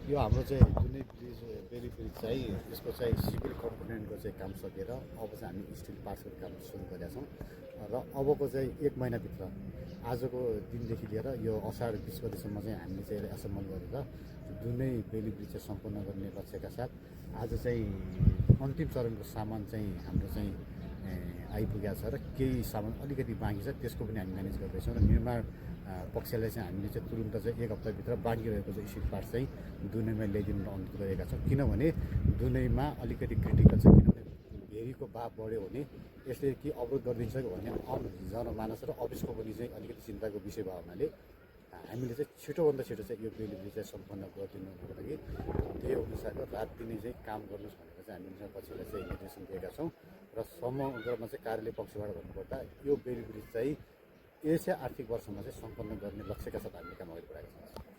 यो हाम्रो चाहिँ जुनै ब्रिज बेली ब्रिज चाहिँ यसको चाहिँ सिभिल कम्पोनेन्टको चाहिँ काम सकेर अब चाहिँ हामी स्टिल पार्ट्सको काम सुरु गरेका छौँ र अबको चाहिँ 1 महिनाभित्र आजको दिनदेखि लिएर यो असार 20 गतेसम्म चाहिँ हामीले चाहिँ एसेम्बल गरेर जुनै बेली ब्रिज चाहिँ सम्पन्न गर्ने लक्ष्यका साथ आज चाहिँ अन्तिम चरणको सामान चाहिँ हाम्रो चाहिँ आइपुगेको छ र केही सामान अलिकति बाँकी छ त्यसको पनि हामी म्यानेज गर्दैछौँ र निर्माण पक्षलाई चाहिँ हामीले चाहिँ तुरुन्त चाहिँ 1 हप्ताभित्र बाँकी रहेको चाहिँ स्टिल पार्ट चाहिँ दुनैमा ल्याइदिनु अनुरोध गरेका छौँ किनभने दुनैमा अलिकति क्रिटिकल छ किनभने भेरीको भाव बढ्यो भने यसले के अवरोध गरिदिन्छ भन्ने जनमानस र अफिसको पनि चाहिँ अलिकति चिन्ताको विषय भयो हुनाले हामीले चाहिँ छिटोभन्दा छिटो चाहिँ यो डेलिभरी चाहिँ सम्पन्न गरिदिनुको लागि त्यही अनुसारको रात दिनै चाहिँ काम गर्नुहोस् भनेर चाहिँ हामी पछिलाई चाहिँ निर्देशन दिएका छौँ र समग्रमा चाहिँ कार्यालय पक्षबाट भन्नुपर्दा यो डेलिभरी चाहिँ यसै आर्थिक वर्षमा चाहिँ सम्पन्न गर्ने लक्ष्यका साथ हामीले काम अगाडि बढाएका छौँ।